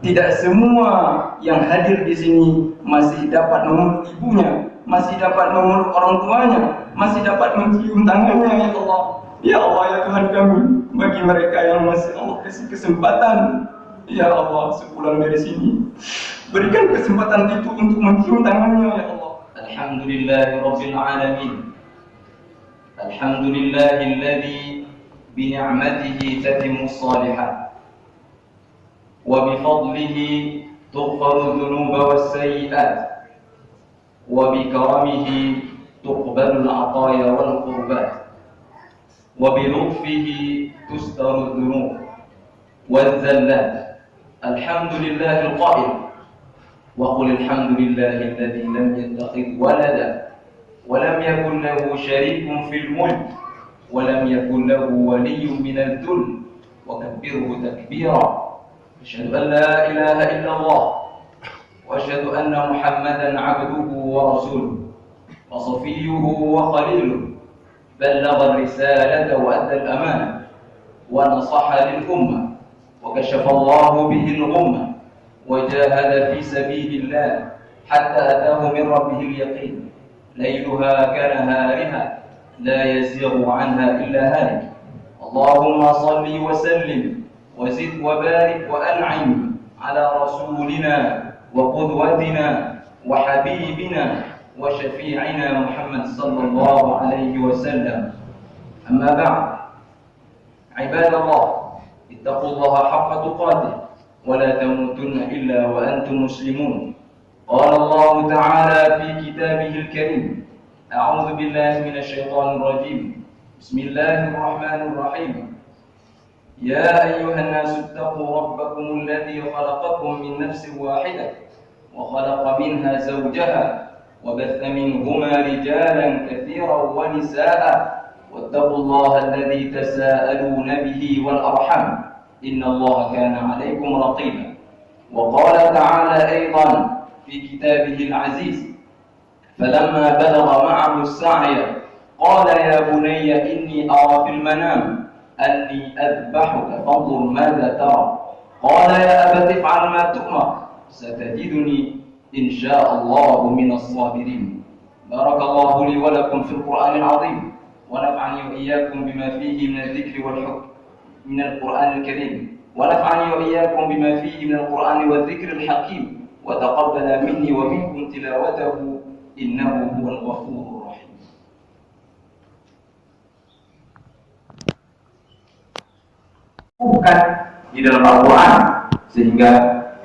Tidak semua yang hadir di sini masih dapat memeluk ibunya, masih dapat memeluk orang tuanya, masih dapat mencium tangannya, ya Allah. Ya Allah, ya Tuhan kami, bagi mereka yang masih Allah kasih kesempatan, ya Allah, sepulang dari sini, berikan kesempatan itu untuk mencium tangannya, ya Allah. Alhamdulillahirabbil alamin. Alhamdulillahilladzi bi ni'matihi tatimmus shalihat. وبفضله تغفر الذنوب والسيئات وبكرمه تقبل العطايا والقربات وبلطفه تستر الذنوب والزلات. الحمد لله القائل وقل الحمد لله الذي لم يتخذ ولدا ولم يكن له شريك في الملك ولم يكن له ولي من الذل وكبره تكبيرا. أشهد أن لا إله إلا الله وأشهد أن محمدا عبده ورسوله وصفيه وخليله بلغ الرسالة وأدى الأمانة ونصح للأمة وكشف الله به الغمة وجاهد في سبيل الله حتى أتاه من ربه اليقين ليلها كنهارها لا يزيغ عنها إلا هالك. اللهم صل وسلم وزد وبارك وأنعم على رسولنا وقدوتنا وحبيبنا وشفيعنا محمد صلى الله عليه وسلم. أما بعد، عباد الله، اتقوا الله حق تقاته ولا تموتن إلا وأنتم مسلمون. قال الله تعالى في كتابه الكريم: أعوذ بالله من الشيطان الرجيم. بسم الله الرحمن الرحيم. يا أيها الناس اتقوا ربكم الذي خلقكم من نفس واحدة وخلق منها زوجها وبث منهما رجالا كثيرا ونساء واتقوا الله الذي تساءلون به والأرحام إن الله كان عليكم رقيبا. وقال تعالى أيضا في كتابه العزيز: فلما بلغ معه السعي قال يا بني إني أرى في المنام أني أذبحك فانظر ماذا ترى. قال يا أبت افعل ما تؤمر ستجدني إن شاء الله من الصابرين. بارك الله لي ولكم في القرآن العظيم ونفعني وإياكم بما فيه من الذكر والحكم من القرآن الكريم ونفعني وإياكم بما فيه من القرآن والذكر الحكيم وتقبل مني ومنكم تلاوته إنه هو الغفور الرحيم. Bukan di dalam Al-Quran, sehingga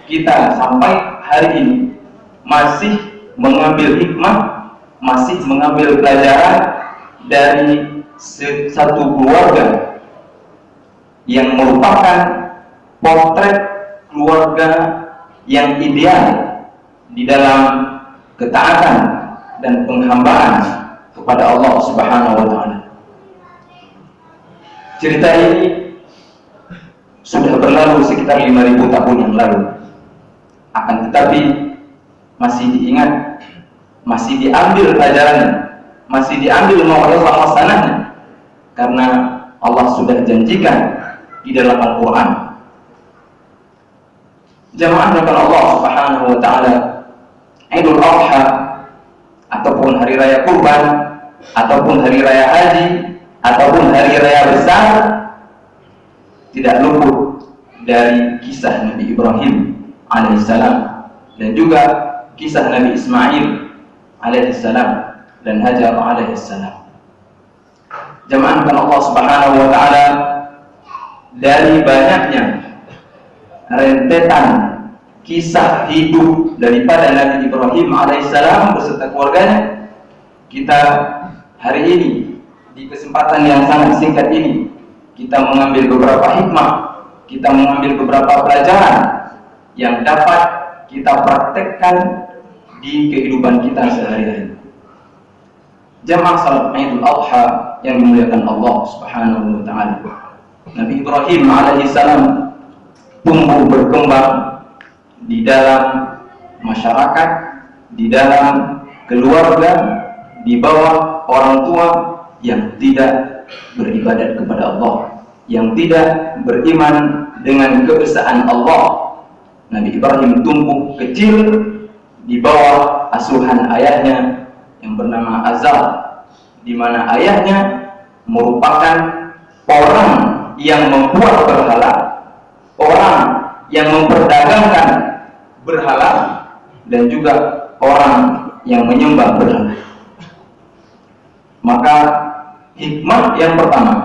kita sampai hari ini masih mengambil hikmah, masih mengambil pelajaran dari satu keluarga yang merupakan potret keluarga yang ideal di dalam ketaatan dan penghambaan kepada Allah Subhanahu wa Ta'ala. Cerita ini sudah berlalu sekitar 5.000 tahun yang lalu. Akan tetapi masih diingat, masih diambil pelajarannya, masih diambil mau'izah hasanahnya, karena Allah sudah janjikan di dalam Al-Quran. Jamaah dengan Allah Subhanahu wa Ta'ala, Idul Adha ataupun hari raya Kurban ataupun hari raya Haji ataupun hari raya besar tidak luput dari kisah Nabi Ibrahim alaihissalam dan juga kisah Nabi Ismail alaihissalam dan Hajar alaihissalam. Jamaah Allah Subhanahu wa Ta'ala, dari banyaknya rentetan kisah hidup daripada Nabi Ibrahim alaihissalam beserta keluarganya, kita hari ini di kesempatan yang sangat singkat ini kita mengambil beberapa hikmah, kita mengambil beberapa pelajaran yang dapat kita praktekkan di kehidupan kita sehari-hari. Jamaah salat Idul Adha yang dimuliakan Allah Subhanahu wa Ta'ala, Nabi Ibrahim alaihissalam tumbuh berkembang di dalam masyarakat, di dalam keluarga, di bawah orang tua yang tidak beribadat kepada Allah, yang tidak beriman dengan keesaan Allah, Nabi Ibrahim tumbuh kecil di bawah asuhan ayahnya yang bernama Azar, di mana ayahnya merupakan orang yang membuat berhala, orang yang memperdagangkan berhala, dan juga orang yang menyembah berhala. Maka hikmah yang pertama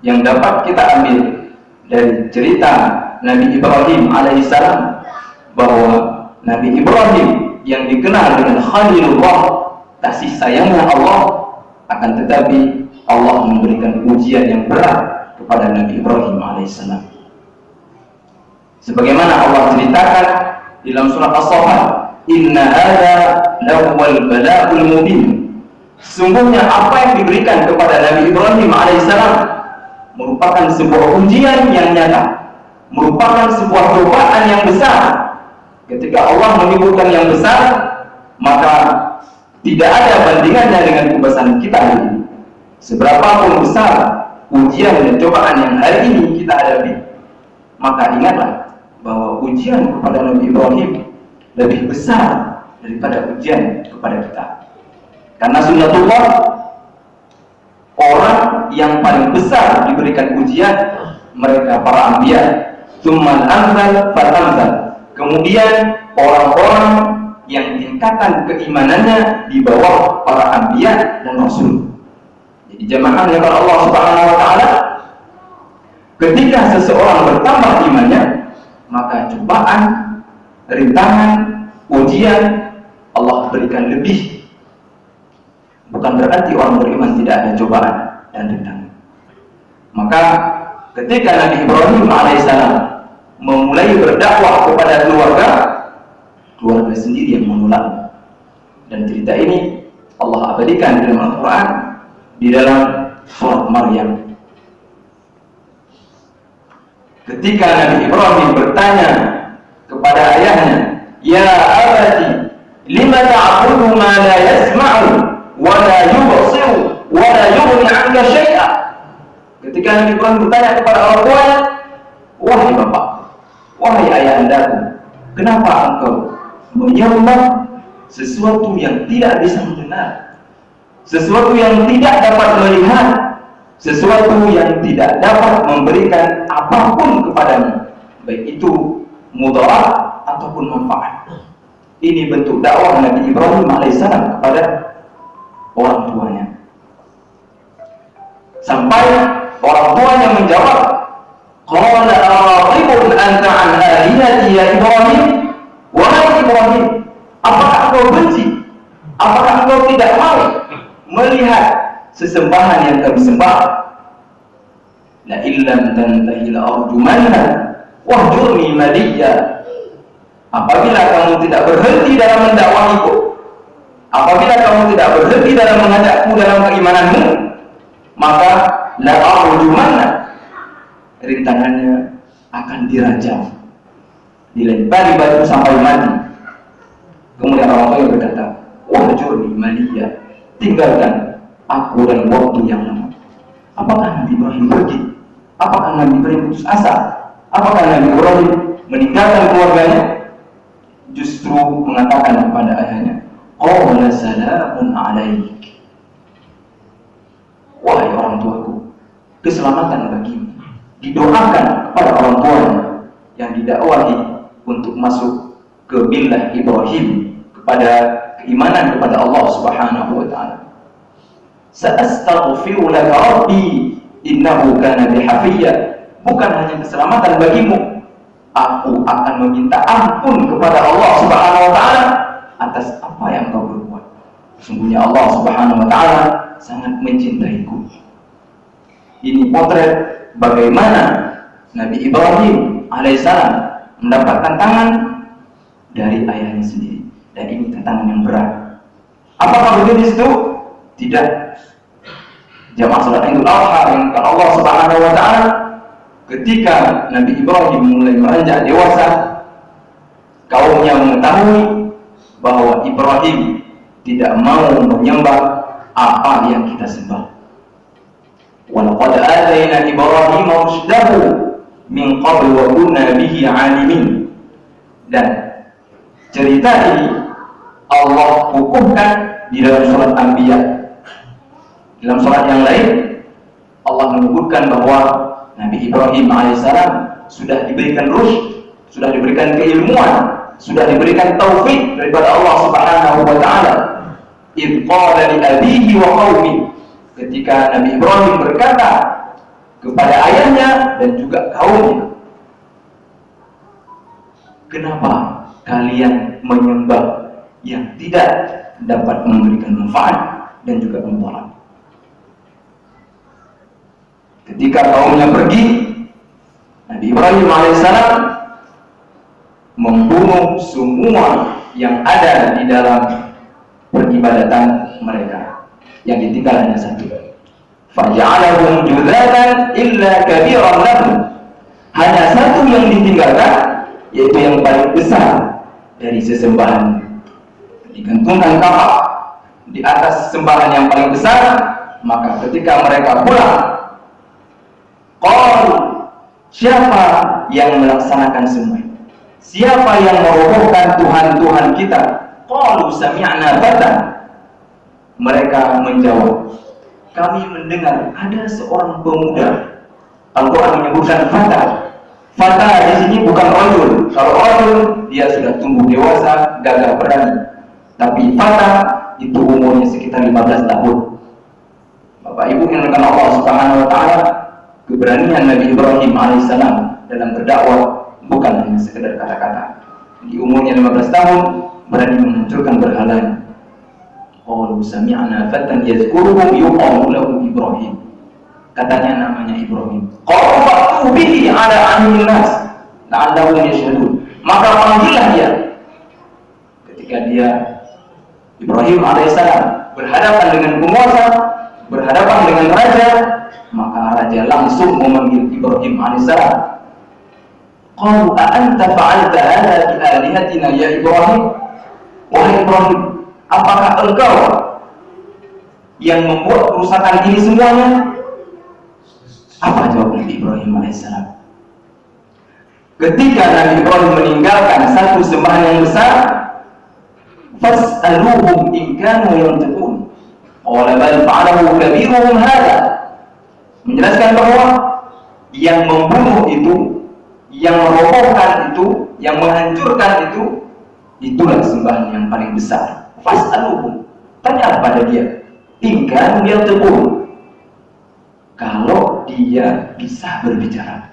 yang dapat kita ambil dari cerita Nabi Ibrahim alaihissalam, bahwa Nabi Ibrahim yang dikenal dengan Khalilullah, kasih sayangnya Allah, akan tetapi Allah memberikan ujian yang berat kepada Nabi Ibrahim alaihissalam. Sebagaimana Allah ceritakan di dalam surat As-Saffat, inna hadza lahuwal bala'ul mubin. Sungguhnya apa yang diberikan kepada Nabi Ibrahim alaihissalam merupakan sebuah ujian yang nyata, merupakan sebuah cobaan yang besar. Ketika Allah menyebutkan yang besar, maka tidak ada bandingannya dengan kebesaran kita hari ini. Seberapapun besar ujian dan cobaan yang hari ini kita hadapi, maka ingatlah bahwa ujian kepada Nabi Ibrahim lebih besar daripada ujian kepada kita. Karena sunnatullah, orang yang paling besar diberikan ujian mereka para anbiya, tsummal amsal fatamsal. Kemudian orang-orang yang tingkatan keimanannya di bawah para anbiya dan rasul. Jadi jamaah yang Allah Subhanahu wa taala, ketika seseorang bertambah imannya, maka cobaan, rintangan, ujian Allah berikan lebih. Bukan berarti orang beriman tidak ada cobaan dan rintangan. Maka ketika Nabi Ibrahim alaihissalam memulai berdakwah kepada keluarga sendiri yang menolak. Dan cerita ini Allah abadikan di dalam Al-Quran, di dalam surat Maryam. Ketika Nabi Ibrahim bertanya kepada ayahnya, ya abati lima ta'budu ma la yasma'u wa la yubsiru wa la yughni 'anka syai'a. Ketika Nabi Ibrahim bertanya kepada orang tuanya, wahai bapak, wahai ayahandaku, kenapa engkau menyembah sesuatu yang tidak bisa mendengar, sesuatu yang tidak dapat melihat, sesuatu yang tidak dapat memberikan apapun kepadamu, baik itu mudarat ataupun manfaat. Ini bentuk dakwah Nabi Ibrahim alaihissalam kepada orang tuanya. Sampai orang tuanya menjawab, qala araqibun anta an alihati ya Ibrahim. Wahai Ibrahim, apakah engkau benci? Apakah engkau tidak mau melihat sesembahan yang kami sembah? La illam tantahi la arjumanna wahjurni maliya. Apabila kamu tidak berhenti dalam mendakwahiku, apabila kamu tidak berhenti dalam mengajakku dalam keimananmu, maka la arjumanna, rintangannya akan dirajam, dilempari batu sampai mati. Kemudian orang tua berkata, wahjurni maliya, tinggalkan aku dan waktu yang lama. Apakah Nabi Ibrahim pergi? Apakah Nabi Ibrahim putus asa? Apakah Nabi Ibrahim meninggalkan keluarganya? Justru mengatakan kepada ayahnya, qala salamun alaik. Wahai orang tuaku, keselamatan bagimu. Didoakan kepada orang tuanya yang didakwahi untuk masuk ke millah Ibrahim, kepada keimanan kepada Allah Subhanahu wa taala. Sa'astaghfiru laka rabbi innahu kana bi hafiyya. Bukan hanya keselamatan bagimu, aku akan meminta ampun kepada Allah Subhanahu wa taala atas apa yang kau berbuat. Sesungguhnya Allah Subhanahu wa taala sangat mencintaiku. Ini potret bagaimana Nabi Ibrahim alaihissalam mendapat tantangan dari ayahnya sendiri, dan ini tantangan yang berat. Apakah begitu itu? Tidak. Jamaah salat Idul Adha yang Allah Subhanahu wa taala, ketika Nabi Ibrahim mulai beranjak dewasa, kaumnya mengetahui bahwa Ibrahim tidak mau menyembah apa yang kita sembah. Walaqad atayna Ibrahim rusydahu min qabl wa kunna bihi alimin. Dan cerita ini Allah hukumkan di dalam surat Anbiya. Dalam surat yang lain Allah menyebutkan bahwa Nabi Ibrahim alaihissalam sudah diberikan rusyd, sudah diberikan keilmuan, sudah diberikan taufik daripada Allah Subhanahu wa taala. Idh qala li abihi wa qaumi, ketika Nabi Ibrahim berkata kepada ayahnya dan juga kaumnya, kenapa kalian menyembah yang tidak dapat memberikan manfaat dan juga mudarat? Ketika kaumnya pergi, Nabi Ibrahim alaihissalam membunuh semua yang ada di dalam peribadatan mereka, yang ditinggal hanya satu. Faja'alahum juzatan illa kabiran lahum, hanya satu yang ditinggalkan, yaitu yang paling besar dari sesembahan. Digantungkan kapak di atas sembahan yang paling besar. Maka ketika mereka pulang, qalu, siapa yang melaksanakan semua ini? Siapa yang merobohkan Tuhan-Tuhan kita? Qalu sami'na fatan. Mereka menjawab, kami mendengar ada seorang pemuda. Al-Quran menyebutkan fata. Fata di sini bukan rajul. Kalau rajul dia sudah tumbuh dewasa, gagah berani. Tapi fata itu umurnya sekitar 15 tahun. Bapak Ibu yang dimuliakan Allah Subhanahu wa taala, keberanian Nabi Ibrahim alaihissalam dalam berdakwah bukan hanya sekedar kata-kata. Di umurnya 15 tahun berani menghancurkan berhalanya. Qalu sami'na fatan yazkuruhum yuqalu lahu Ibrahim. Katanya namanya Ibrahim. Qalu fa'tu bihi ala ayyuhin nas la'allahum yashhadun. Maka panggillah dia. Ketika dia Ibrahim alaihissalam berhadapan dengan penguasa, berhadapan dengan raja, maka raja langsung memanggil Ibrahim alaihissalam. Qalu a anta fa'alta hadha bi alihatina ya Ibrahim? Wahai Ibrahim, apakah engkau yang membuat kerusakan ini semuanya? Apa jawab Nabi Ibrahim alaihissalam? Ketika Nabi Ibrahim meninggalkan satu sembahan yang besar, fas'aluhum in kanu yantiqun. Qala bal fa'alahu kabiruhum hadha. Menjelaskan bahwa yang membunuh itu, yang merobohkan itu, yang menghancurkan itu, itulah sembahan yang paling besar. Fas'aluhum, tanya pada dia, in kanu yantiqun, kalau dia bisa berbicara.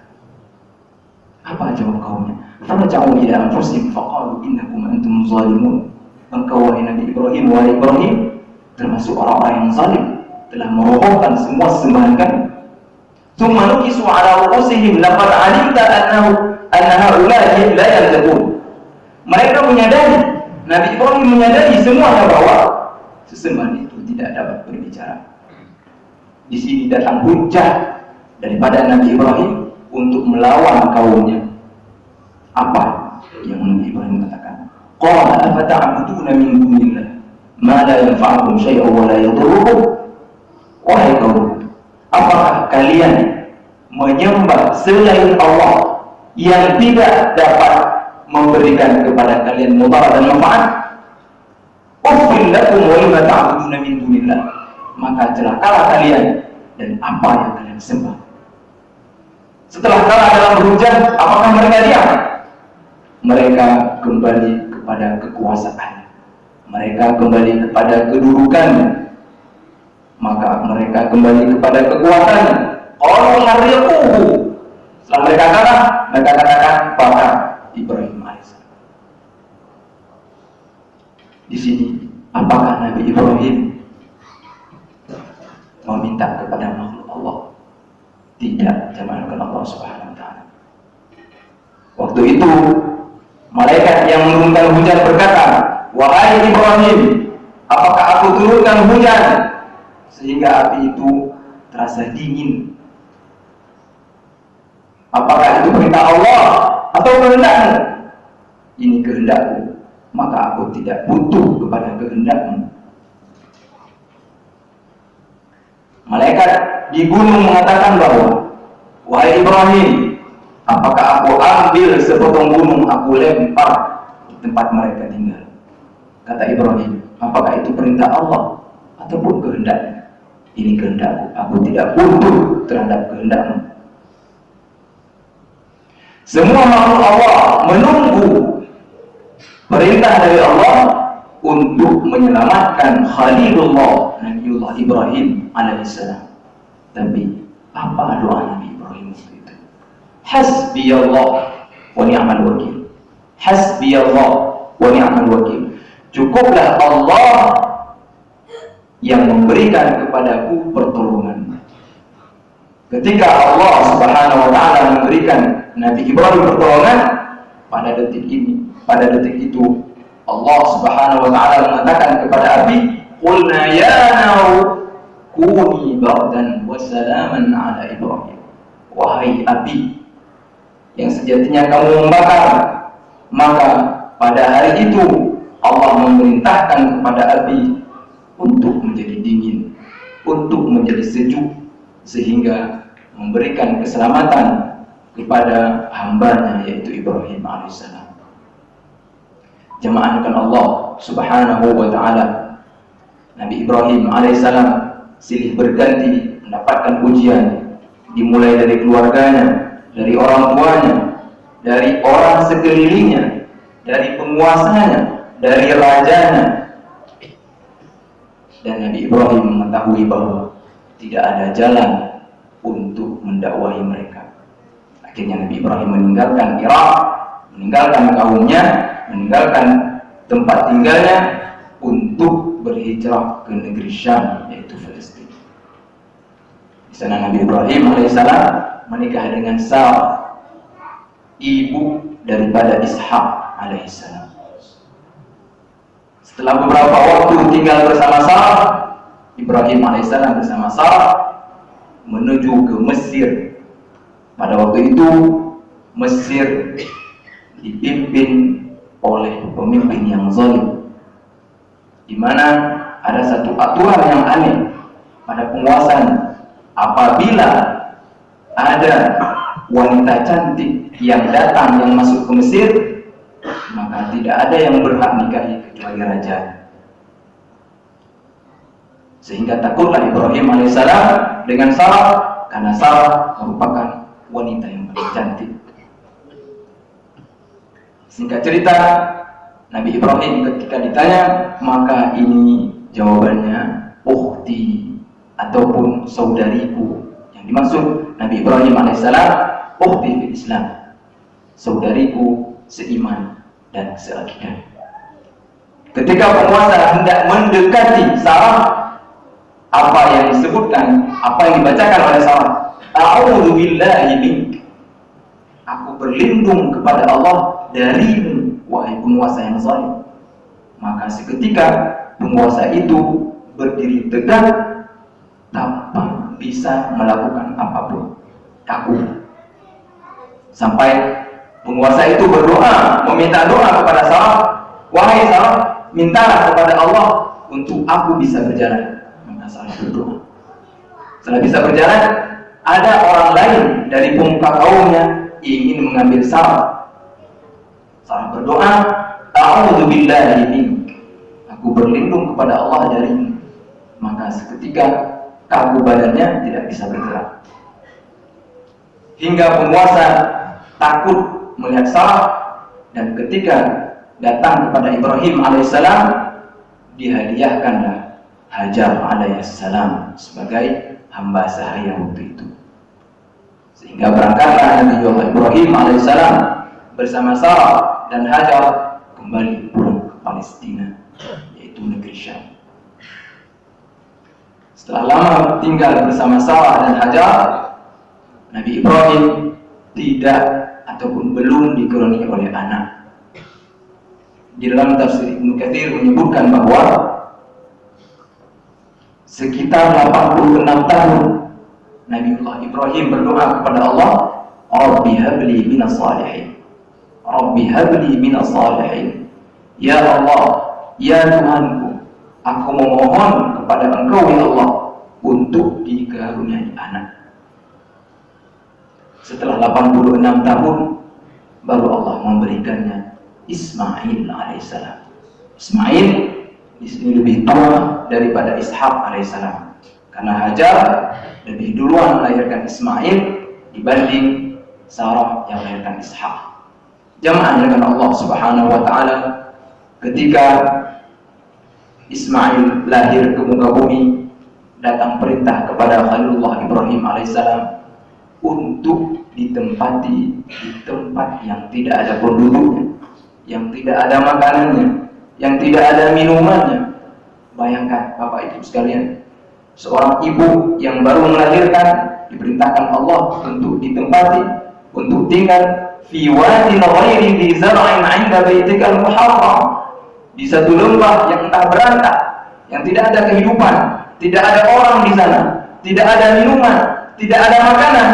Apa jawab kaumnya? Faraja'u ila anfusihim faqalu innakum antum zalimun. Engkau wahai Nabi Ibrahim, wahai Ibrahim, termasuk orang-orang yang zalim, telah merobohkan semua sembahan kami. Tsumma nukisu ala ru'usihim laqad 'alimta anna haula'i la yantiqun. Mereka menyadari, Nabi Ibrahim menyadari semuanya bahwa sesembahan itu tidak dapat berbicara. Di sini datang hujah daripada Nabi Ibrahim untuk melawan kaumnya. Apa yang Nabi Ibrahim katakan? Qala afata'buduna min dunillah ma la yanfa'ukum syai'an wa la yadurrukum. Wahai kaum, apakah kalian menyembah selain Allah yang tidak dapat memberikan kepada kalian mudarat dan manfaat? Uffil lakum wa lima ta'buduna min dunillah. Maka celakalah kalian dan apa yang kalian sembah. Setelah kalah dalam berhujah, apakah mereka diam? Mereka kembali kepada kekuasaan, mereka kembali kepada kedudukannya, maka mereka kembali kepada kekuatannya. Qalu harriquhu. Setelah mereka kalah, mereka katakan bakar Ibrahim alaihissalam. Di sini, apakah Nabi Ibrahim meminta kepada makhluk Allah? Tidak, jamaah Allah Subhanahu wa taala. Waktu itu malaikat yang menurunkan hujan berkata, wahai Ibrahim, apakah aku turunkan hujan sehingga api itu terasa dingin? Apakah itu perintah Allah atau kehendakmu? Ini kehendakku, maka aku tidak butuh kepada kehendakmu. Malaikat di gunung mengatakan bahwa, wahai Ibrahim, Apakah aku ambil sepotong gunung, aku lempar di tempat mereka tinggal? Kata Ibrahim, apakah itu perintah Allah ataupun kehendak? Ini kehendakku, aku tidak butuh terhadap kehendakmu. Semua makhluk Allah menunggu perintah dari Allah untuk menyelamatkan Khalilullah Nabiullah Ibrahim alaihissalam. Tapi apa doa Nabi Ibrahim itu? Hasbiyallah wa ni'mal wakil. Hasbiyallah wa ni'mal wakil. Cukuplah Allah yang memberikan kepadaku pertolongan. Ketika Allah Subhanahu wa taala memberikan Nabi Ibrahim pertolongan, pada detik itu Allah Subhanahu wa taala mengatakan kepada api, "Qulna ya naru kuni bardan wa salaman ala Ibrahim." Wahai api yang sejatinya kamu membakar, maka pada hari itu Allah memerintahkan kepada api untuk menjadi dingin, untuk menjadi sejuk, sehingga memberikan keselamatan kepada hambanya yaitu Ibrahim alaihissalam. Jemaahkan Allah Subhanahu wa taala, Nabi Ibrahim alaihissalam silih berganti mendapatkan ujian, dimulai dari keluarganya, dari orang tuanya, dari orang sekelilingnya, dari penguasanya, dari rajanya. Dan Nabi Ibrahim mengetahui bahwa tidak ada jalan untuk mendakwahi mereka. Akhirnya Nabi Ibrahim meninggalkan Irak, meninggalkan kaumnya, meninggalkan tempat tinggalnya untuk berhijrah ke negeri Syam, yaitu Palestina. Di sana Nabi Ibrahim alaihissalam menikah dengan Sarah, ibu daripada Ishak alaihissalam. Setelah beberapa waktu tinggal bersama Sarah, Ibrahim alaihissalam bersama Sarah menuju ke Mesir. Pada waktu itu Mesir dipimpin oleh pemimpin yang zalim, di mana ada satu aturan yang aneh pada penguasaan. Apabila ada wanita cantik yang datang, yang masuk ke Mesir, maka tidak ada yang berhak nikahi kecuali raja. Sehingga takutlah Ibrahim alaihissalam dengan Sarah, karena Sarah merupakan wanita yang paling cantik. Singkat cerita, Nabi Ibrahim ketika ditanya, maka ini jawabannya, ukhti ataupun saudariku. Yang dimaksud Nabi Ibrahim alaihissalam, ukhti fil Islam, saudariku seiman dan seakidah. Ketika penguasa hendak mendekati Sarah, apa yang disebutkan, apa yang dibacakan oleh Sarah, a'udzu billahi mink, aku berlindung kepada Allah darimu, wahai penguasa yang zalim. Maka seketika penguasa itu berdiri tegak tanpa bisa melakukan apapun, takut. Sampai penguasa itu berdoa, meminta doa kepada Sarah, wahai Sarah, mintalah kepada Allah untuk aku bisa berjalan. Maka Sarah berdoa. Setelah bisa berjalan, ada orang lain dari pemuka kaumnya ingin mengambil Sarah. Sarah berdoa, a'udzu billahi mink, aku berlindung kepada Allah darimu. Maka seketika kaku badannya tidak bisa bergerak. Hingga penguasa takut melihat Sarah, dan ketika datang kepada Ibrahim alaihissalam, dihadiahkanlah Hajar alaihissalam sebagai hamba sahaya waktu itu. Sehingga berangkatlah Nabi Ibrahim alaihissalam bersama Sarah dan Hajar kembali pulang ke Palestina, yaitu negeri Syam. Setelah lama tinggal bersama Sarah dan Hajar, Nabi Ibrahim tidak ataupun belum dikaruniai oleh anak. Di dalam tafsir Ibnu Katsir menyebutkan bahwa sekitar 86 tahun Nabiullah Ibrahim berdoa kepada Allah, Rabbi habli minas salihin, Rabbi habli minas salihin. Ya Allah, ya Tuhanku, aku memohon kepada Engkau ya Allah untuk dikaruniai anak. Setelah 86 tahun baru Allah memberikannya Ismail alaihissalam. Ismail di sini lebih tua daripada Ishak alaihissalam, karena Hajar lebih duluan melahirkan Ismail dibanding Sarah yang melahirkan Ishak. Jamaah dengan Allah Subhanahu wa taala, ketika Ismail lahir ke muka bumi, datang perintah kepada Khalilullah Ibrahim alaihissalam untuk ditempati di tempat yang tidak ada penduduknya, yang tidak ada makanannya, yang tidak ada minumannya. Bayangkan Bapak Ibu sekalian, seorang ibu yang baru melahirkan diperintahkan Allah untuk ditempati, untuk tinggal fi wadin ghairi dhi zar'in 'inda baitikal muharram, di satu lembah yang entah berantah, yang tidak ada kehidupan, tidak ada orang di sana, tidak ada minuman, tidak ada makanan.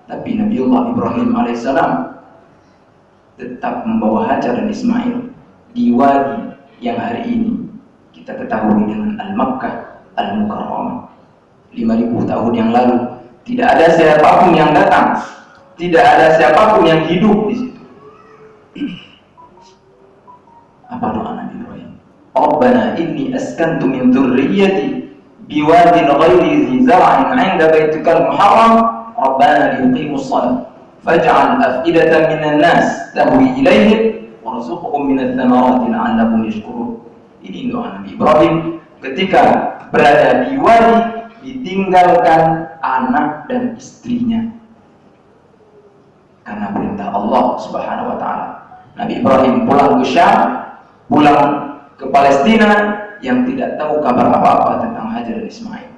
Tapi Nabiullah Ibrahim alaihissalam tetap membawa Hajar dan Ismail di wadi yang hari ini kita ketahui dengan Al-Makkah Al-Mukarramah. 5.000 tahun yang lalu tidak ada siapapun yang datang, tidak ada siapapun yang hidup di situ. Apa doa Nabi Ibrahim? Rabbana inni askantu min dzurriyyati biwadin ghairi dhi zar'in 'inda baitikal muharram Rabbana liyuqimus shalah faj'al af'idatan minan nas tahwi ilaihim warzuqhum minats thamarati la'allahum yashkurun. Ini doa Nabi Ibrahim ketika berada di wadi, ditinggalkan anak dan istrinya karena perintah Allah Subhanahu wa taala. Nabi Ibrahim pulang ke Syam, pulang ke Palestina, yang tidak tahu kabar apa-apa tentang Hajar dan Ismail.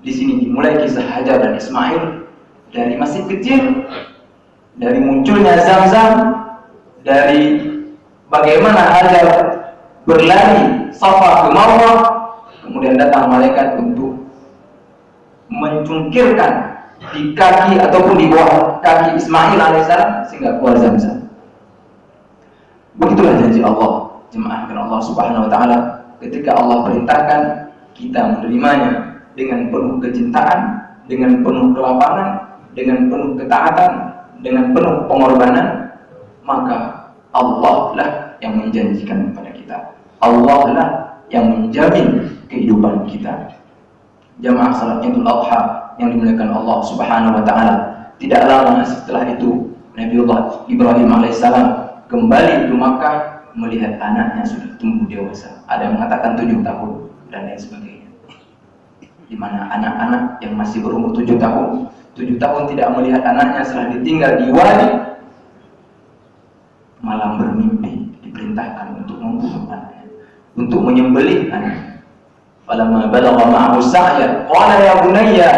Di sini dimulai kisah Hajar dan Ismail dari masih kecil, dari munculnya Zam-Zam, dari bagaimana Hajar berlari Safa ke Marwah, kemudian datang malaikat untuk mencungkirkan di kaki ataupun di bawah kaki Ismail alaihissalam sehingga keluar Zam-Zam. Begitulah janji Allah, jemaah karena Allah Subhanahu wa taala, ketika Allah perintahkan kita menerimanya dengan penuh kecintaan, dengan penuh kelapangan, dengan penuh ketaatan, dengan penuh pengorbanan, maka Allah lah yang menjanjikan kepada kita, Allah lah yang menjamin kehidupan kita. Jamaah salat Idul Adha yang dimuliakan Allah Subhanahu wa taala, tidak lama setelah itu Nabiullah Ibrahim alaihissalam kembali ke Makkah melihat anaknya sudah tumbuh dewasa. Ada yang mengatakan 7 tahun dan lain sebagainya. Di mana anak-anak yang masih berumur 7 tahun tidak melihat anaknya setelah ditinggal di wadi, malam bermimpi diperintahkan untuk membunuh anaknya, untuk menyembelih anaknya. Falamma balagha ma'ahu sa'ya qala ya bunayya,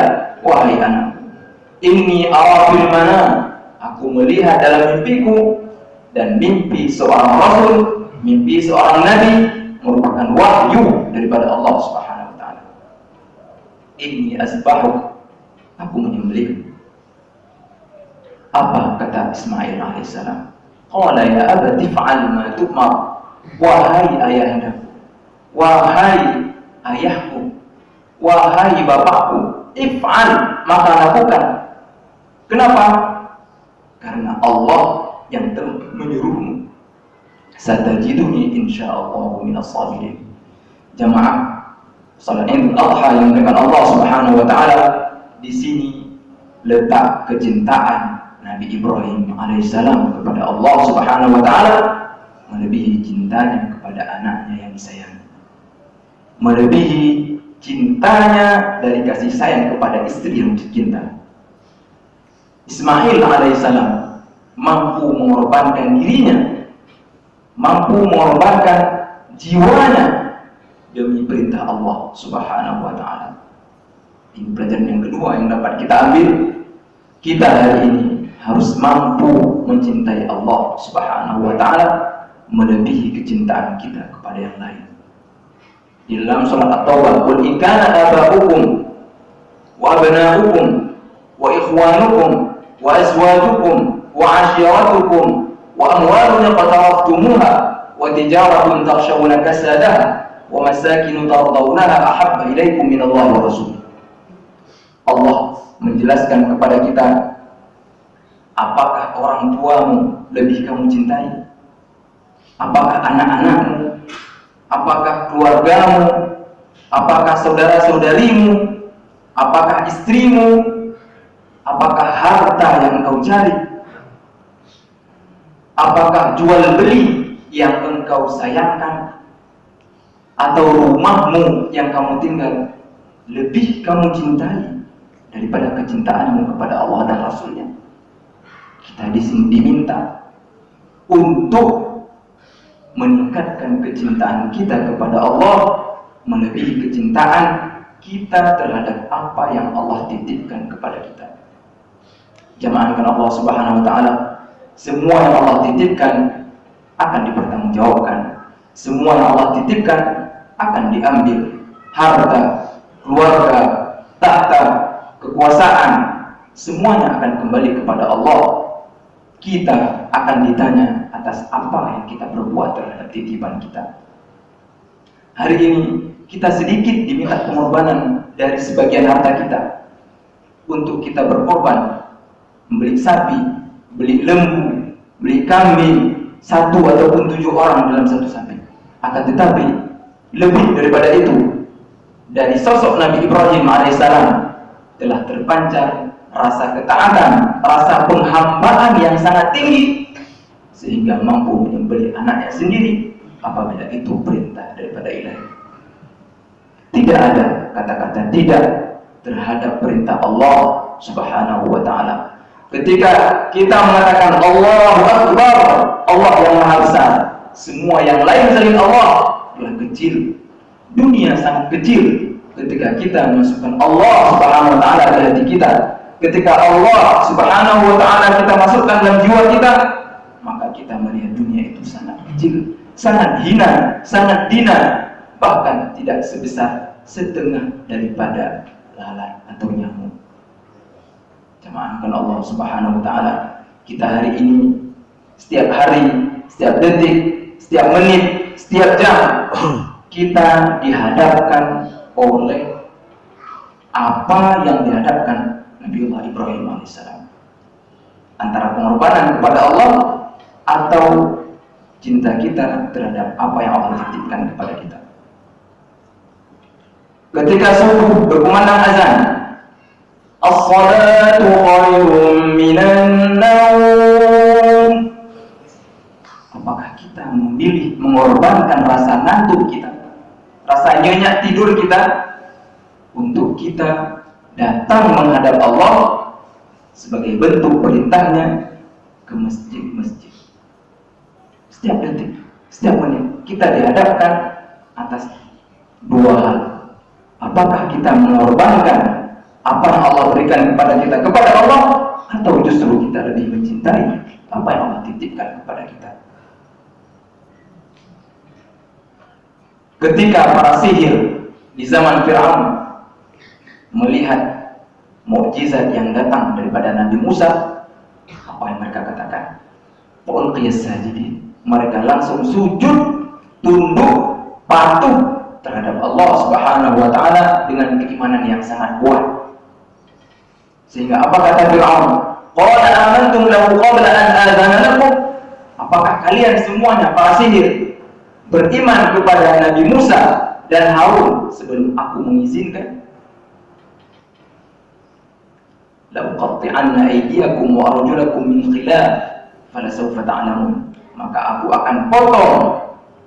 wahai anak, inni ara fil manam, aku melihat dalam mimpiku, dan mimpi seorang rasul, mimpi seorang nabi merupakan wahyu daripada Allah Subhanahu wa taala. Inni asbahuk, aku menyembelih. Apa kata Ismail alaihissalam? Qala ya abati fa'al ma tu'mar, wahai ayahanda, wahai ayahku, wahai bapakku, if'al, maka lakukan. Kenapa? Karena Allah yang telah menyuruhmu. Satajiduni insyaallah minas sabirin. Jamaah salat Idul Adha yang dengan Allah Subhanahu wa taala, di sini letak kecintaan Nabi Ibrahim alaihissalam kepada Allah Subhanahu wa taala melebihi cintanya kepada anaknya yang disayangi, melebihi cintanya dari kasih sayang kepada istri yang dicinta. Ismail alaihissalam mampu mengorbankan dirinya, mampu mengorbankan jiwanya demi perintah Allah Subhanahu wa taala. Ini pelajaran yang kedua yang dapat kita ambil. Kita hari ini harus mampu mencintai Allah Subhanahu wa taala melebihi kecintaan kita kepada yang lain. Di dalam surat At-Taubah, "Qul in kana aba'ukum wa abna'ukum wa ikhwanukum wa azwajukum wa 'ashiratukum wa amwalun qataraftumuha wa tijaratun takhshawna kasadaha wa masakin tardawnaha ahabba ilaykum min Allah wa rasulih." Allah menjelaskan kepada kita, apakah orang tuamu lebih kamu cintai? Apakah anak-anakmu? Apakah keluargamu? Apakah saudara-saudarimu? Apakah istrimu? Apakah harta yang engkau cari? Apakah jual beli yang engkau sayangkan? Atau rumahmu yang kamu tinggal lebih kamu cintai daripada kecintaanmu kepada Allah dan Rasulnya? Kita di sini diminta untuk meningkatkan kecintaan kita kepada Allah melebihi kecintaan kita terhadap apa yang Allah titipkan kepada kita. Jamaahkan Allah Subhanahu wa taala, semua yang Allah titipkan akan dipertanggungjawabkan. Semua yang Allah titipkan akan diambil. Harta, keluarga, tahta, kekuasaan, semuanya akan kembali kepada Allah. Kita akan ditanya atas apa yang kita perbuat terhadap titipan kita. Hari ini kita sedikit diminta pengorbanan dari sebagian harta kita untuk kita berkorban, membeli sapi, beli lembu, beli kambing, 1 ataupun 7 orang dalam satu sapi. Akan tetapi lebih daripada itu, dari sosok Nabi Ibrahim alaihissalam telah terpancar rasa ketaatan, rasa penghambaan yang sangat tinggi, sehingga mampu menyembelih anaknya sendiri apabila itu perintah daripada Ilahi. Tidak ada kata-kata tidak terhadap perintah Allah Subhanahu wa taala. Ketika kita mengatakan Allahu Akbar, Allah yang Maha Besar, semua yang lain selain Allah adalah kecil. Dunia sangat kecil ketika kita memasukkan Allah Subhanahu wa taala dalam hati kita. Ketika Allah Subhanahu wa taala kita masukkan dalam jiwa kita, maka kita melihat dunia itu sangat kecil, sangat hina, sangat dina, bahkan tidak sebesar setengah daripada lalat atau nyamuk. Jamaahkan Allah Subhanahu wa taala, kita hari ini, setiap hari, setiap detik, setiap menit, setiap jam, kita dihadapkan oleh apa yang dihadapkan Nabiullah Ibrahim alaihissalam, antara pengorbanan kepada Allah atau cinta kita terhadap apa yang Allah titipkan kepada kita. Ketika subuh berkumandang azan, as-salatu khairum minan naum, apakah kita memilih mengorbankan rasa ngantuk kita, rasa nyenyak tidur kita, untuk kita datang menghadap Allah sebagai bentuk perintahnya ke masjid-masjid? Setiap detik, setiap menit kita dihadapkan atas 2 hal. Apakah kita mengorbankan apa yang Allah berikan kepada kita kepada Allah, atau justru kita lebih mencintai apa yang Allah titipkan kepada kita? Ketika para sihir di zaman Fir'aun melihat mukjizat yang datang daripada Nabi Musa, apa yang mereka katakan? Ulqiyas sajidin. Mereka langsung sujud, tunduk, patuh terhadap Allah Subhanahu wa taala dengan keimanan yang sangat kuat. Sehingga apa kata Fir'aun? Qala amantum lahu qabla an adzana lakum? Apakah kalian semuanya para sihir beriman kepada Nabi Musa dan Harun sebelum aku mengizinkan? La uqatti'anna aydiyakum wa arjulakum min khilaf falasawfa ta'lamun. Maka aku akan potong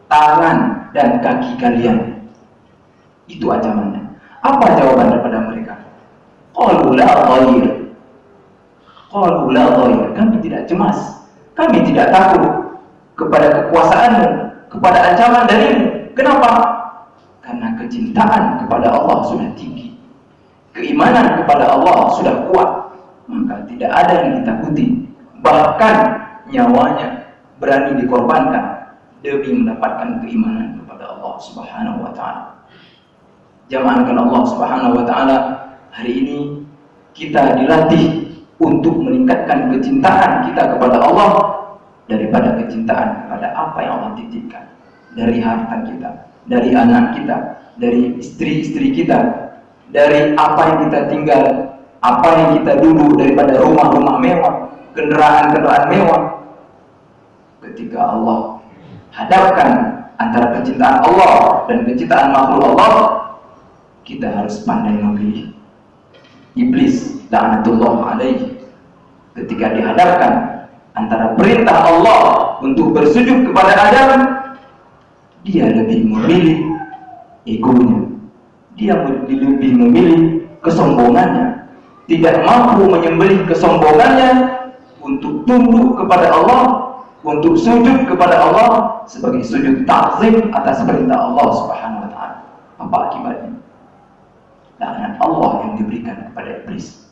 tangan dan kaki kalian. Itu ancamannya. Apa jawaban daripada mereka? Qalu la dhair. Qalu la dhair. Kami tidak cemas, kami tidak takut kepada kekuasaanmu, kepada ancaman darimu. Kenapa? Karena kecintaan kepada Allah sudah tinggi, keimanan kepada Allah sudah kuat, maka tidak ada yang ditakuti. Bahkan nyawanya berani dikorbankan demi mendapatkan keimanan kepada Allah Subhanahu wa taala. Jamaahkan Allah Subhanahu wa taala, hari ini kita dilatih untuk meningkatkan kecintaan kita kepada Allah daripada kecintaan kepada apa yang Allah titipkan, dari harta kita, dari anak kita, dari istri-istri kita, dari apa yang kita tinggal, apa yang kita dulu daripada rumah-rumah mewah, kendaraan-kendaraan mewah. Ketika Allah hadapkan antara kecintaan Allah dan kecintaan makhluk Allah, kita harus pandai memilih. Iblis laknatullah alaihi ketika dihadapkan antara perintah Allah untuk bersujud kepada Adam, dia lebih memilih egonya, dia lebih memilih kesombongannya, tidak mampu menyembelih kesombongannya untuk tunduk kepada Allah, untuk sujud kepada Allah sebagai sujud ta'zim atas perintah Allah Subhanahu wa taala. Apa akibatnya? Laknat Allah yang diberikan kepada iblis.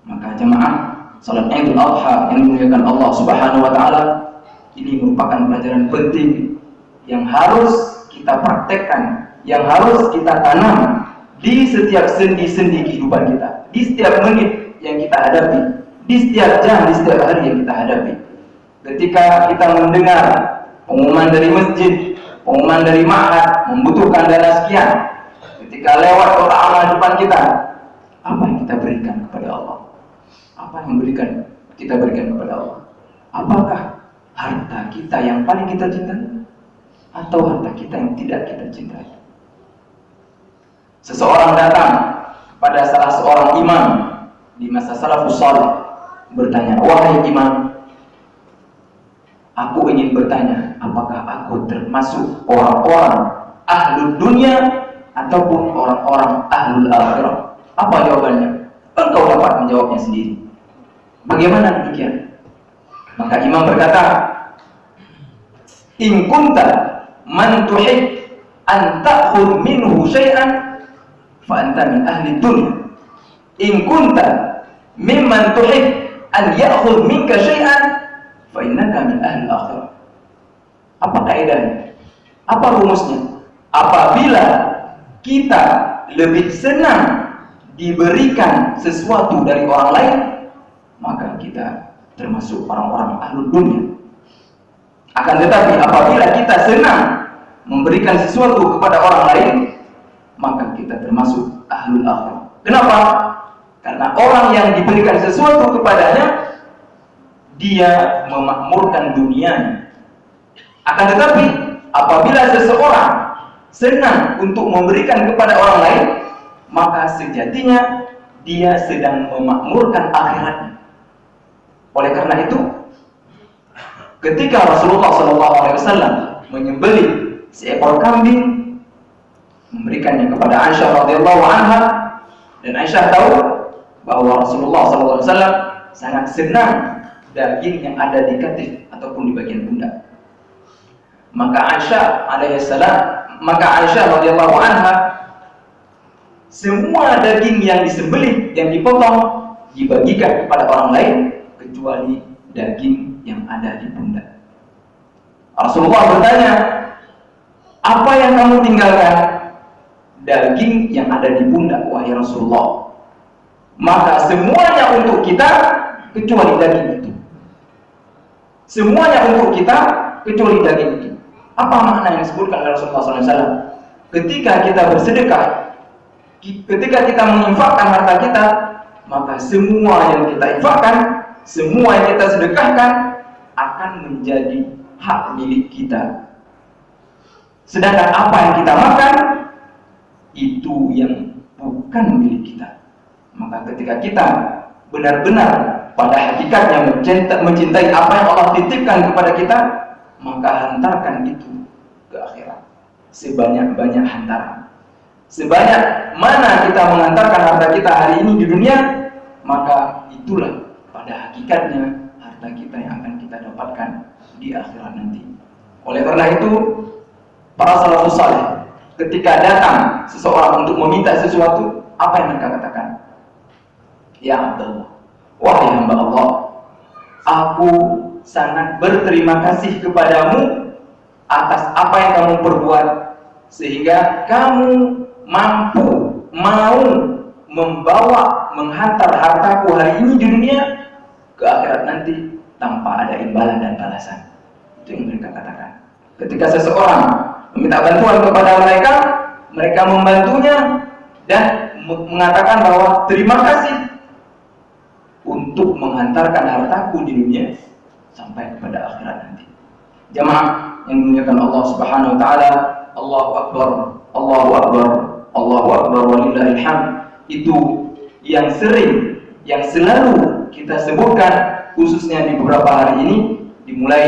Maka jemaah salat Idul Adha yang dimuliakan Allah Subhanahu wa taala, ini merupakan pelajaran penting yang harus kita praktekkan, yang harus kita tanam di setiap sendi-sendi kehidupan kita, di setiap menit yang kita hadapi, di setiap jam, di setiap hari yang kita hadapi. Ketika kita mendengar pengumuman dari masjid, pengumuman dari ma'had membutuhkan dana sekian, ketika lewat kota amal depan kita, apa yang kita berikan kepada Allah? Apa yang kita berikan kepada Allah? Apakah harta kita yang paling kita cintai, atau harta kita yang tidak kita cintai? Seseorang datang kepada salah seorang imam di masa salafus salih, bertanya, "Wahai imam, aku ingin bertanya, apakah aku termasuk orang-orang ahlul dunia ataupun orang-orang ahlul akhirah?" Apa jawabannya? Engkau dapat menjawabnya sendiri. Bagaimana demikian? Maka imam berkata, "In kunta man tuhib an ta'khudh minhu syai'an fa anta min ahli dunya. In kunta mimman tuhib an ya'khudh minka syai'an fa innaka min ahli akhirah." Apa kaidahnya? Apa rumusnya? Apabila kita lebih senang diberikan sesuatu dari orang lain, maka kita termasuk orang-orang ahlul dunia. Akan tetapi apabila kita senang memberikan sesuatu kepada orang lain, maka kita termasuk ahlul akhirah. Kenapa? Karena orang yang diberikan sesuatu kepadanya, dia memakmurkan dunianya. Akan tetapi apabila seseorang senang untuk memberikan kepada orang lain, maka sejatinya dia sedang memakmurkan akhiratnya. Oleh karena itu, ketika Rasulullah SAW menyembelih seekor kambing, memberikannya kepada Aisyah radhiyallahu anha, dan Aisyah tahu bahwa Rasulullah SAW sangat senang daging yang ada di katif ataupun di bagian pundak. Maka Aisyah radhiyallahu anha, semua daging yang disembelih, yang dipotong, dibagikan kepada orang lain kecuali daging yang ada di pundak. Rasulullah bertanya, "Apa yang kamu tinggalkan?" "Daging yang ada di pundak, wahai Rasulullah." Maka semuanya untuk kita kecuali daging itu. Semuanya untuk kita kecuali daging itu. Apa makna yang disebutkan oleh Rasulullah SAW? Ketika kita bersedekah, ketika kita menginfakkan harta kita, maka semua yang kita infakkan, semua yang kita sedekahkan akan menjadi hak milik kita. Sedangkan apa yang kita makan, itu yang bukan milik kita. Maka ketika kita benar-benar pada hakikatnya mencintai apa yang Allah titipkan kepada kita, maka hantarkan itu ke akhirat. Sebanyak-banyak hantaran. Sebanyak mana kita mengantarkan harta kita hari ini di dunia, maka itulah pada hakikatnya harta kita yang akan kita dapatkan di akhirat nanti. Oleh karena itu, para salafus saleh ketika datang seseorang untuk meminta sesuatu, apa yang mereka katakan? "Ya Abdullah, wahai hamba Allah, aku sangat berterima kasih kepadamu atas apa yang kamu perbuat, sehingga kamu mau membawa, menghantar hartaku hari ini di dunia ke akhirat nanti tanpa ada imbalan dan balasan." Itu yang mereka katakan. Ketika seseorang meminta bantuan kepada mereka, mereka membantunya dan mengatakan bahwa terima kasih untuk menghantarkan hartaku di dunia sampai kepada akhirat nanti. Jamaah yang dimuliakan Allah Subhanahu wa taala, Allahu Akbar, Allahu Akbar, Allahu Akbar walillahil hamd. Itu yang sering, yang selalu kita sebutkan khususnya di beberapa hari ini, dimulai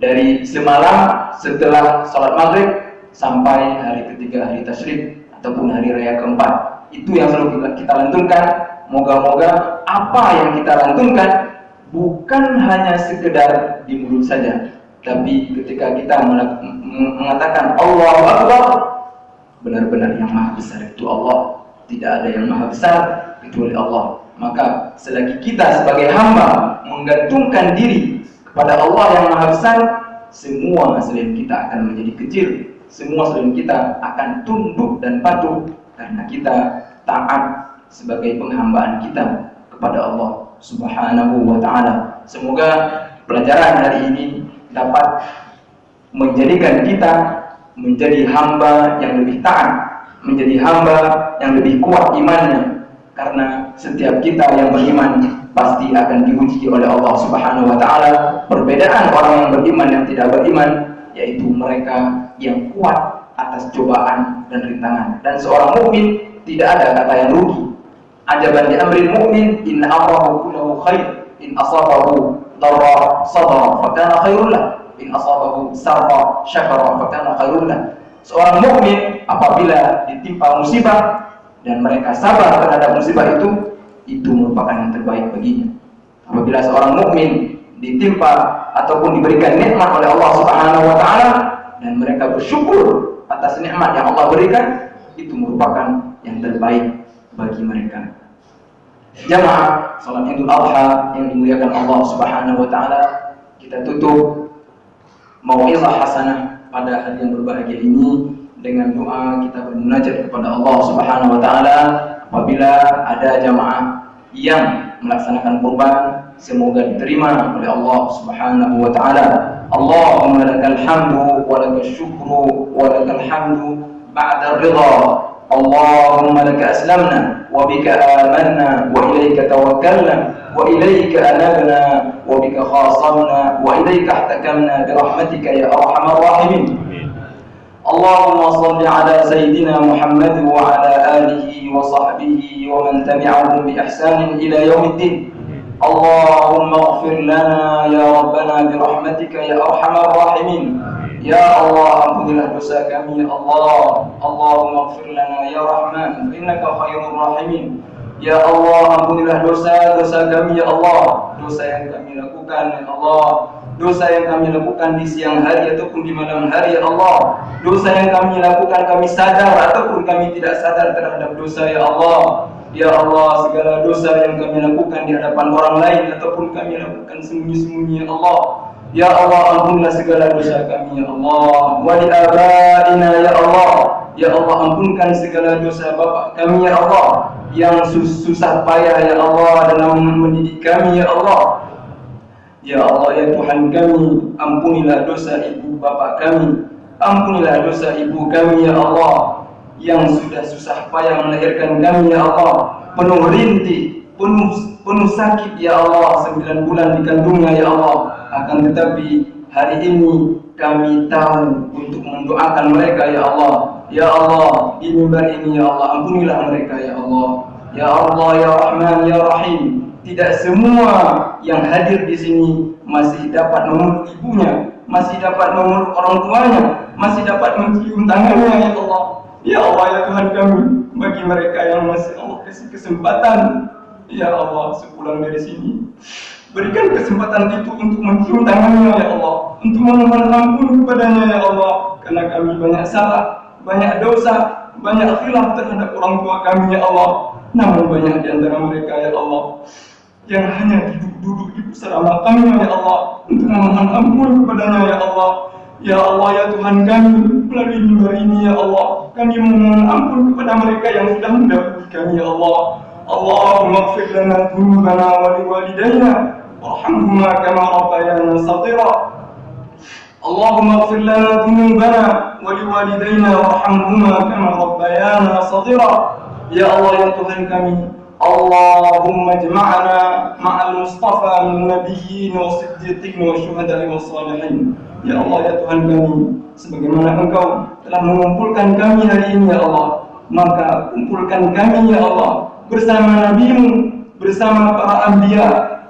dari semalam setelah sholat maghrib sampai hari ketiga, hari tasyrik ataupun hari raya keempat. Itu yang selalu kita lantunkan. Moga-moga apa yang kita lantunkan bukan hanya sekedar di mulut saja, tapi ketika kita mengatakan Allahu Akbar, benar-benar yang maha besar itu Allah. Tidak ada yang maha besar kecuali Allah. Maka selagi kita sebagai hamba menggantungkan diri kepada Allah yang maha besar, semua selain kita akan menjadi kecil. Semua selain kita akan tunduk dan patuh karena kita taat sebagai penghambaan kita kepada Allah Subhanahu wa taala. Semoga pelajaran hari ini dapat menjadikan kita menjadi hamba yang lebih taat, menjadi hamba yang lebih kuat imannya, karena setiap kita yang beriman pasti akan diuji oleh Allah Subhanahu wa taala. Perbedaan orang yang beriman dan tidak beriman yaitu mereka yang kuat atas cobaan dan rintangan. Dan seorang mukmin tidak ada kata yang rugi. Ajaban li amril mu'min in amrahu kulluhu khair, in asabahu darra sabara fa kana khairul lah, in asabahu sarra syakara fa kana khairul lah. Seorang mukmin apabila ditimpa musibah dan mereka sabar terhadap musibah itu merupakan yang terbaik baginya. Apabila seorang mukmin ditimpa ataupun diberikan nikmat oleh Allah Subhanahu wa taala dan mereka bersyukur atas nikmat yang Allah berikan, itu merupakan yang terbaik bagi mereka. Jamaah salat Idul Adha yang dimuliakan Allah Subhanahu wa taala, kita tutup mau'izah hasanah pada hari yang berbahagia ini dengan doa kita bermunajat kepada Allah Subhanahu wa taala. Apabila ada jamaah yang melaksanakan kurban, semoga diterima oleh Allah Subhanahu wa taala. Allahumma lakal hamdu wa lakal syukru wa lakal hamdu ba'da ridha. Allahumma laka aslamna wa bika amanna wa ilaika tawakkalna wa ilaika anabna wa bika khasamna wa ilaika ihtakamna bi rahmatika ya arhamar rahimin. Allahumma salli ala sayyidina Muhammad wa ala alihi wa sahbihi wa man tabi'ahum bi ihsanin ila yaumiddin. Allahumma ighfir lana ya rabbana bi rahmatika ya arhamar rahimin. Ya Allah, ampunilah dosa kami ya Allah. Allahumma ighfir lana ya Rahman, innaka khairur rahimin. Ya Allah, ampunilah dosa-dosa kami ya Allah. Dosa yang kami lakukan ya Allah, dosa yang kami lakukan di siang hari ataupun di malam hari ya Allah. Dosa yang kami lakukan kami sadar ataupun kami tidak sadar terhadap dosa ya Allah. Ya Allah, segala dosa yang kami lakukan di hadapan orang lain ataupun kami lakukan sembunyi-sembunyi ya Allah. Ya Allah, ampunilah segala dosa kami ya Allah. Wa li abaina ya Allah. Ya Allah, ampunkan segala dosa bapak kami ya Allah yang susah payah ya Allah dalam mendidik kami ya Allah. Ya Allah, ya Tuhan kami, ampunilah dosa ibu bapak kami, ampunilah dosa ibu kami ya Allah yang sudah susah payah melahirkan kami ya Allah, penuh rintih, penuh sakit ya Allah, 9 bulan dikandungnya ya Allah. Akan tetapi hari ini kami tahu untuk mendoakan mereka ya Allah. Ya Allah, di mimbar ini ya Allah, ampunilah mereka ya Allah. Ya Allah, ya Rahman, ya Rahim. Tidak semua yang hadir di sini masih dapat memeluk ibunya, masih dapat memeluk orang tuanya, masih dapat mencium tangannya ya Allah. Ya Allah, ya Tuhan kami, bagi mereka yang masih Allah kasih kesempatan, ya Allah, sepulang dari sini, berikan kesempatan itu untuk mencium tangannya ya Allah, untuk memohon ampun kepadanya ya Allah, karena kami banyak salah, banyak dosa, banyak khilaf terhadap orang tua kami ya Allah. Namun banyak di antara mereka ya Allah yang hanya duduk-duduk di pusara makamnya ya Allah untuk memohon ampun kepadanya ya Allah. Ya Allah, ya Tuhan kami, melalui mimbar ini ya Allah, kami memohon ampun kepada mereka yang sudah mendahului kami ya Allah. Allahumma ighfir lana dhunubana wa liwalidayna warhamhuma kama rabbayana shaghira. Allahumma ighfir lana dhunubana wa liwalidayna warhamhuma kama rabbayana shaghira. Ya Allah ya Tuhan kami, Allahumma jama'na ma'al Mustafa min nabiyyin wa siddiqin wa syuhada'i wa salihin. Ya Allah ya Tuhan kami, sebagaimana Engkau telah mengumpulkan kami hari ini ya Allah, maka kumpulkan kami ya Allah bersama Nabi-Mu, bersama para anbiya,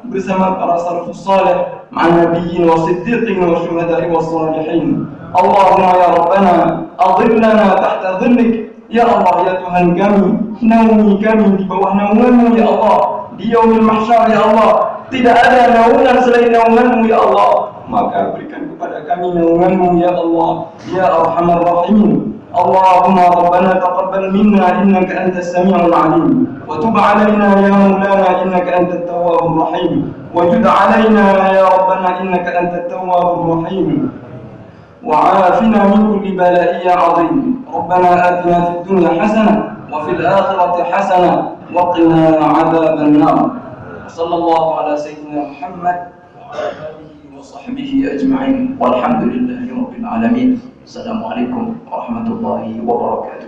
bersama para salafus salih, ma'an nabiyyin wa siddiqin wa syuhada'i wa salihin. Allahumma ya Rabbana adhillana tahta dhillik. Ya Allah ya Tuhan kami, naungi kami di bawah naungan-Mu ya Allah, di yaumil mahsyar ya Allah. Tidak ada naungan selain naungan-Mu ya Allah, maka berikan kepada kami naungan-Mu ya Allah, ya Arhamar Rahimin. Allahumma Rabbana taqabbal minna innaka antas sami'ul 'alim wa tub 'alaina ya Maulana innaka antat tawwabur rahim wa jud 'alaina ya Rabbana innaka antat tawwabur rahim. وعافنا من كل بلاء يا عظيم. ربنا آتنا في الدنيا حسنة وفي الآخرة حسنة وقنا عذاب النار. صلى الله على سيدنا محمد وعلى آله وصحبه أجمعين والحمد لله رب العالمين. السلام عليكم ورحمة الله وبركاته.